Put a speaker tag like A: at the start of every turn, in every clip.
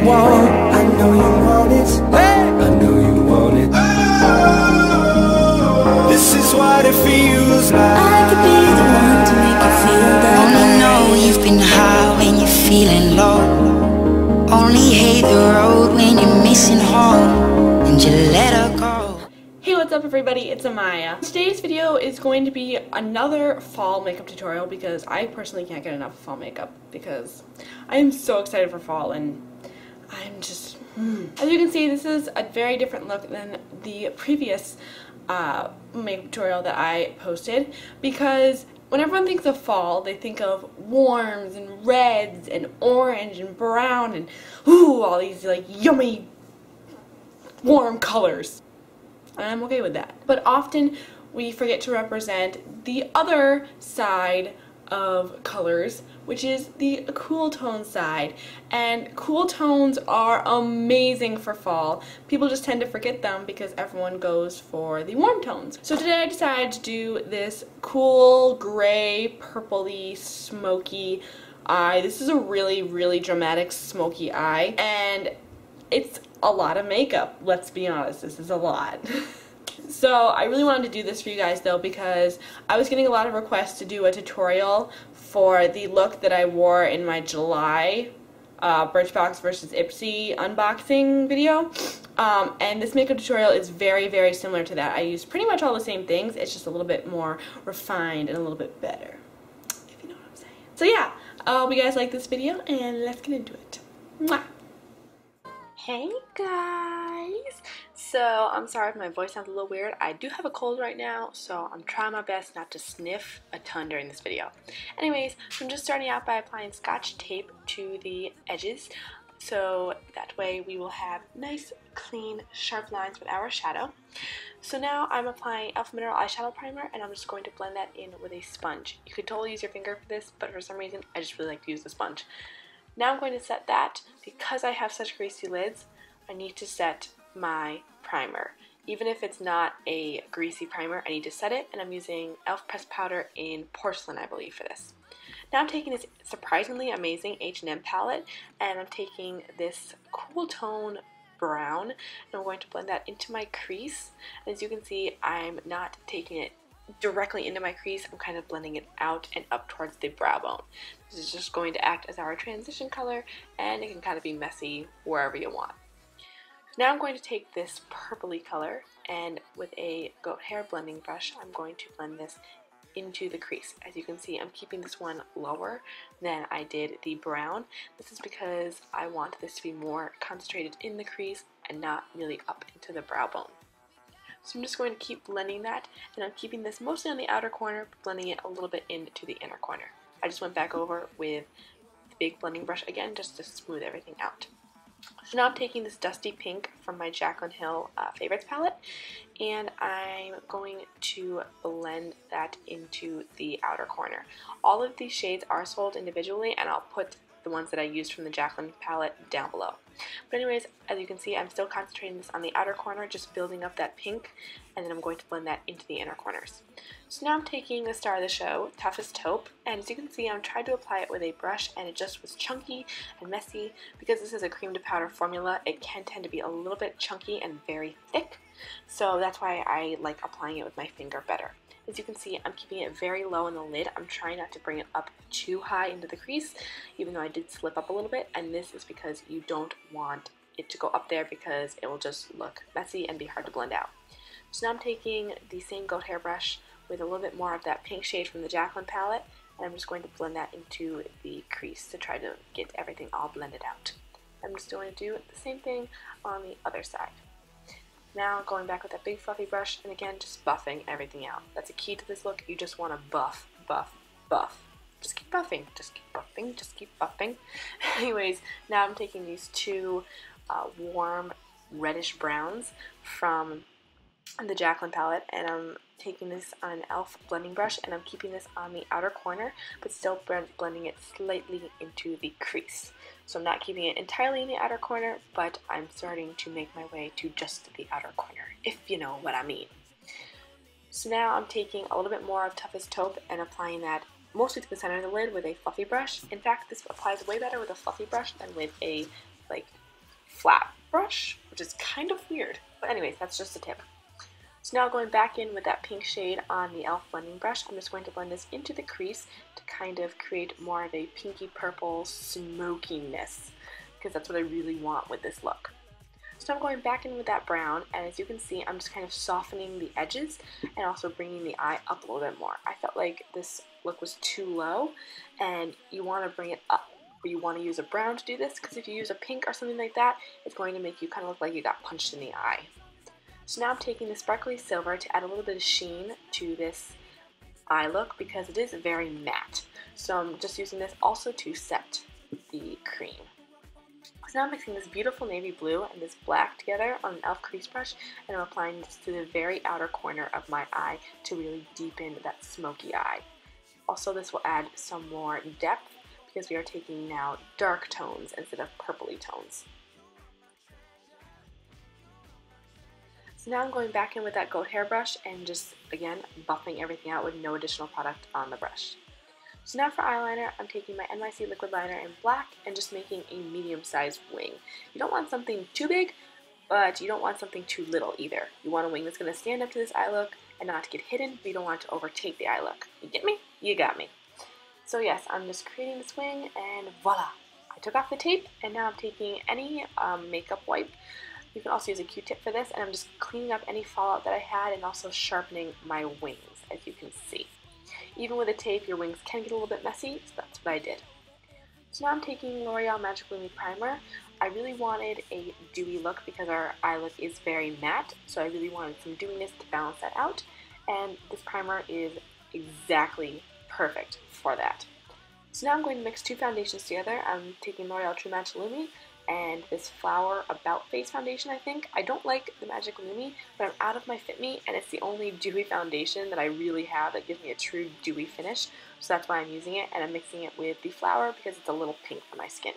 A: want, I know you want it. I know you want it. This is what it feels like.
B: I could be the one to make you feel that. Only know you've been high when you're feeling low. Only hate the road when you're missing home, and you let her go.
C: Hey, what's up everybody, it's Amaya. Today's video is going to be another fall makeup tutorial because I personally can't get enough of fall makeup because I am so excited for fall and I'm just, As you can see, this is a very different look than the previous makeup tutorial that I posted because when everyone thinks of fall, they think of warms and reds and orange and brown and all these like yummy warm colors. And I'm okay with that. But often we forget to represent the other side of colors, which is the cool tone side. And cool tones are amazing for fall. People just tend to forget them because everyone goes for the warm tones. So today I decided to do this cool gray, purpley, smoky eye. This is a really, really dramatic smoky eye. And it's a lot of makeup, let's be honest, this is a lot. So I really wanted to do this for you guys though because I was getting a lot of requests to do a tutorial for the look that I wore in my July Birchbox vs. Ipsy unboxing video. And this makeup tutorial is very, very similar to that. I use pretty much all the same things, it's just a little bit more refined and a little bit better, if you know what I'm saying. So yeah, I hope you guys like this video and let's get into it. Mwah! Hey guys! So I'm sorry if my voice sounds a little weird. I do have a cold right now, so I'm trying my best not to sniff a ton during this video. Anyways, I'm just starting out by applying Scotch tape to the edges, so that way we will have nice, clean, sharp lines with our shadow. So now I'm applying e.l.f. Mineral Eyeshadow Primer, and I'm just going to blend that in with a sponge. You could totally use your finger for this, but for some reason I just really like to use the sponge. Now I'm going to set that. Because I have such greasy lids, I need to set my primer. Even if it's not a greasy primer, I need to set it, and I'm using e.l.f. pressed powder in porcelain, I believe, for this. Now I'm taking this surprisingly amazing H&M palette, and I'm taking this cool tone brown, and I'm going to blend that into my crease. And as you can see, I'm not taking it directly into my crease, I'm kind of blending it out and up towards the brow bone. This is just going to act as our transition color, and it can kind of be messy wherever you want. Now I'm going to take this purpley color, and with a goat hair blending brush, I'm going to blend this into the crease. As you can see, I'm keeping this one lower than I did the brown. This is because I want this to be more concentrated in the crease and not really up into the brow bone. So I'm just going to keep blending that, and I'm keeping this mostly on the outer corner, but blending it a little bit into the inner corner. I just went back over with the big blending brush again just to smooth everything out. So now I'm taking this dusty pink from my Jaclyn Hill Favorites palette, and I'm going to blend that into the outer corner. All of these shades are sold individually, and I'll put the ones that I used from the Jaclyn palette down below. But anyways, as you can see, I'm still concentrating this on the outer corner, just building up that pink, and then I'm going to blend that into the inner corners. So now I'm taking the star of the show, Toughest Taupe, and as you can see, I'm trying to apply it with a brush, and it just was chunky and messy. Because this is a cream to powder formula, it can tend to be a little bit chunky and very thick, so that's why I like applying it with my finger better. As you can see, I'm keeping it very low in the lid. I'm trying not to bring it up too high into the crease, even though I did slip up a little bit, and this is because you don't want it to go up there because it will just look messy and be hard to blend out. So now I'm taking the same goat hair brush with a little bit more of that pink shade from the Jaclyn palette, and I'm just going to blend that into the crease to try to get everything all blended out. I'm just going to do the same thing on the other side. Now going back with that big fluffy brush, and again just buffing everything out. That's a key to this look. You just want to buff, buff, buff. Just keep buffing, just keep buffing, just keep buffing. Anyways, now I'm taking these two warm reddish browns from the Jaclyn palette, and I'm taking this on an e.l.f. blending brush, and I'm keeping this on the outer corner, but still blending it slightly into the crease. So I'm not keeping it entirely in the outer corner, but I'm starting to make my way to just the outer corner, if you know what I mean. So now I'm taking a little bit more of Toughest Taupe and applying that mostly to the center of the lid with a fluffy brush. In fact, this applies way better with a fluffy brush than with a flat brush, which is kind of weird. But anyways, that's just a tip. So now going back in with that pink shade on the e.l.f. blending brush, I'm just going to blend this into the crease to kind of create more of a pinky purple smokiness, because that's what I really want with this look. So I'm going back in with that brown, and as you can see, I'm just kind of softening the edges and also bringing the eye up a little bit more. I felt like this look was too low, and you want to bring it up. But you want to use a brown to do this, because if you use a pink or something like that, it's going to make you kind of look like you got punched in the eye. So now I'm taking the sparkly silver to add a little bit of sheen to this eye look, because it is very matte. So I'm just using this also to set the cream. So now I'm mixing this beautiful navy blue and this black together on an e.l.f. crease brush, and I'm applying this to the very outer corner of my eye to really deepen that smoky eye. Also, this will add some more depth, because we are taking now dark tones instead of purpley tones. So now I'm going back in with that goat hair brush and just, again, buffing everything out with no additional product on the brush. So now for eyeliner, I'm taking my NYC liquid liner in black and just making a medium-sized wing. You don't want something too big, but you don't want something too little either. You want a wing that's going to stand up to this eye look and not get hidden, but you don't want it to overtake the eye look. You get me? You got me. So yes, I'm just creating this wing, and voila! I took off the tape, and now I'm taking any makeup wipe. You can also use a Q-tip for this, and I'm just cleaning up any fallout that I had and also sharpening my wings, as you can see. Even with a tape, your wings can get a little bit messy, so that's what I did. So now I'm taking L'Oreal Magic Lumi Primer. I really wanted a dewy look because our eye look is very matte, so I really wanted some dewiness to balance that out, and this primer is exactly perfect for that. So now I'm going to mix two foundations together. I'm taking L'Oreal True Match Lumi and this Flower About Face foundation, I think. I don't like the Magic Lumi, but I'm out of my Fit Me, and it's the only dewy foundation that I really have that gives me a true dewy finish, so that's why I'm using it, and I'm mixing it with the Flower because it's a little pink for my skin.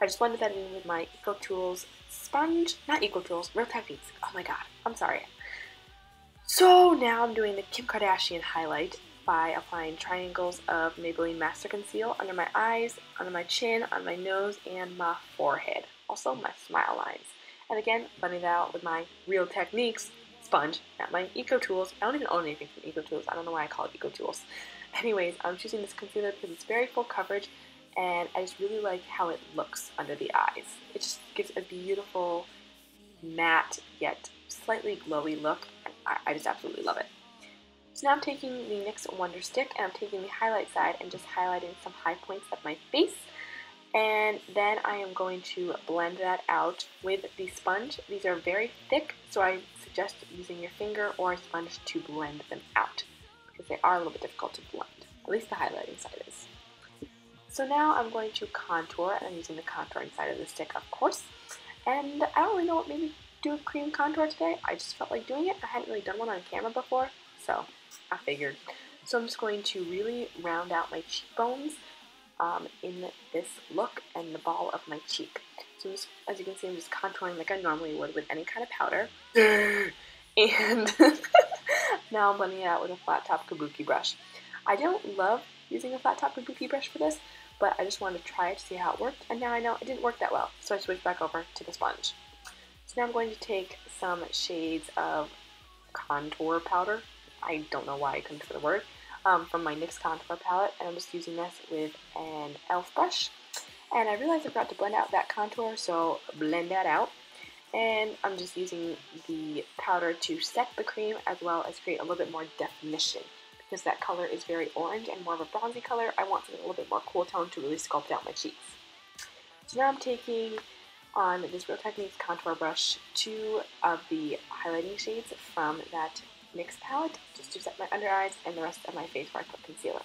C: I just blended that in with my EcoTools sponge, not EcoTools, Real Techniques. Oh my god, I'm sorry. So now I'm doing the Kim Kardashian highlight by applying triangles of Maybelline Master Conceal under my eyes, under my chin, on my nose, and my forehead. Also my smile lines. And again, blending that out with my Real Techniques sponge, not my EcoTools. I don't even own anything from EcoTools. I don't know why I call it EcoTools. Anyways, I'm choosing this concealer because it's very full coverage, and I just really like how it looks under the eyes. It just gives a beautiful, matte, yet slightly glowy look, and I just absolutely love it. So now I'm taking the NYX Wonder Stick, and I'm taking the highlight side and just highlighting some high points of my face. And then I am going to blend that out with the sponge. These are very thick, so I suggest using your finger or a sponge to blend them out, because they are a little bit difficult to blend. At least the highlighting side is. So now I'm going to contour, and I'm using the contouring side of the stick, of course. And I don't really know what made me do a cream contour today. I just felt like doing it. I hadn't really done one on camera before, so I figured. So I'm just going to really round out my cheekbones in this look and the ball of my cheek. So just, as you can see, I'm just contouring like I normally would with any kind of powder. And now I'm blending it out with a flat top kabuki brush. I don't love using a flat top kabuki brush for this, but I just wanted to try it to see how it worked, and now I know it didn't work that well, so I switched back over to the sponge. So now I'm going to take some shades of contour powder. I don't know why I couldn't think of the word. From my NYX contour palette, and I'm just using this with an e.l.f. brush. And I realized I forgot to blend out that contour, so blend that out. And I'm just using the powder to set the cream as well as create a little bit more definition. Because that color is very orange and more of a bronzy color, I want something a little bit more cool tone to really sculpt out my cheeks. So now I'm taking on this Real Techniques contour brush two of the highlighting shades from that NYX palette, just to set my under eyes and the rest of my face where I put concealer.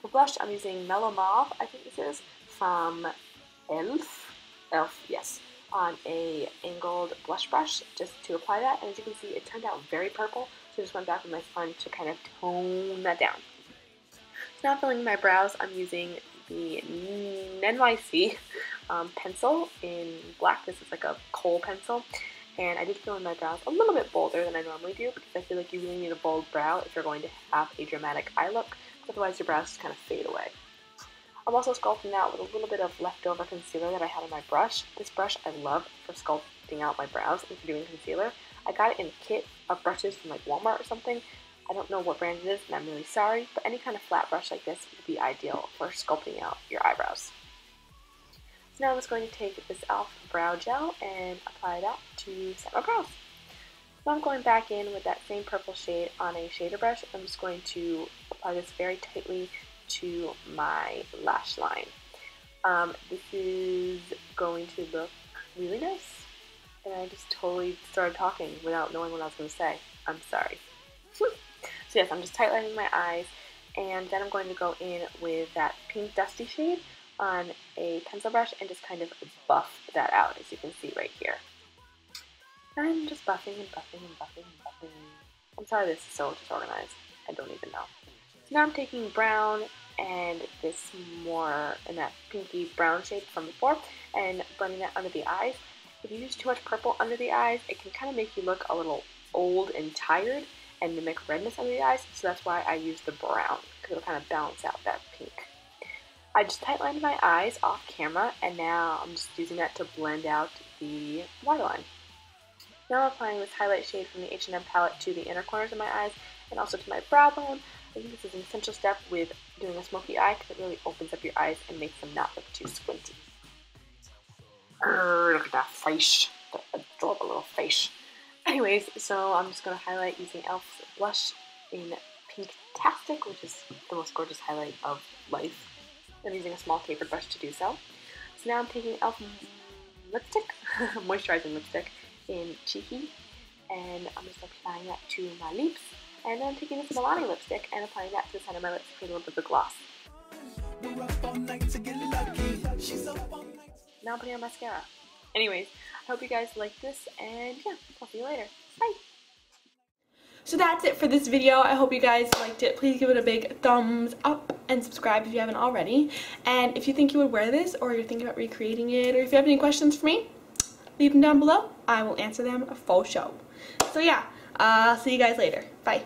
C: For blush, I'm using Mellow Mauve, I think this is, from e.l.f., yes, on a angled blush brush, just to apply that, and as you can see, it turned out very purple, so I just went back with my sponge to kind of tone that down. So now filling my brows, I'm using the NYC pencil in black. This is like a kohl pencil. And I did fill in my brows a little bit bolder than I normally do, because I feel like you really need a bold brow if you're going to have a dramatic eye look, otherwise your brows just kind of fade away. I'm also sculpting out with a little bit of leftover concealer that I had on my brush. This brush I love for sculpting out my brows and for doing concealer. I got it in a kit of brushes from like Walmart or something. I don't know what brand it is, and I'm really sorry, but any kind of flat brush like this would be ideal for sculpting out your eyebrows. So now I'm just going to take this e.l.f. brow gel and apply that to set my brows. So I'm going back in with that same purple shade on a shader brush. I'm just going to apply this very tightly to my lash line. This is going to look really nice. And I just totally started talking without knowing what I was going to say. I'm sorry. So yes, I'm just tightlining my eyes, and then I'm going to go in with that pink dusty shade on a pencil brush and just kind of buff that out, as you can see right here. I'm just buffing and buffing and buffing and buffing. I'm sorry this is so disorganized. I don't even know. So now I'm taking brown and this more in that pinky brown shade from before and blending that under the eyes. If you use too much purple under the eyes, it can kind of make you look a little old and tired and mimic redness under the eyes, so that's why I use the brown, because it'll kind of balance out that pink. I just tightlined my eyes off camera, and now I'm just using that to blend out the waterline. Now I'm applying this highlight shade from the H&M palette to the inner corners of my eyes and also to my brow bone. I think this is an essential step with doing a smoky eye because it really opens up your eyes and makes them not look too squinty. Look at that face, that adorable little face. Anyways, so I'm just going to highlight using e.l.f.'s blush in Pinktastic, which is the most gorgeous highlight of life. I'm using a small tapered brush to do so. So now I'm taking e.l.f. lipstick, moisturizing lipstick in Cheeky, and I'm just applying that to my lips. And then I'm taking this Milani lipstick and applying that to the center of my lips to create a little bit of gloss. Now I'm putting on mascara. Anyways, I hope you guys like this, and yeah, I'll see you later. Bye! So that's it for this video. I hope you guys liked it. Please give it a big thumbs up and subscribe if you haven't already. And if you think you would wear this, or you're thinking about recreating it, or if you have any questions for me, leave them down below. I will answer them for sure. So yeah, I'll see you guys later. Bye!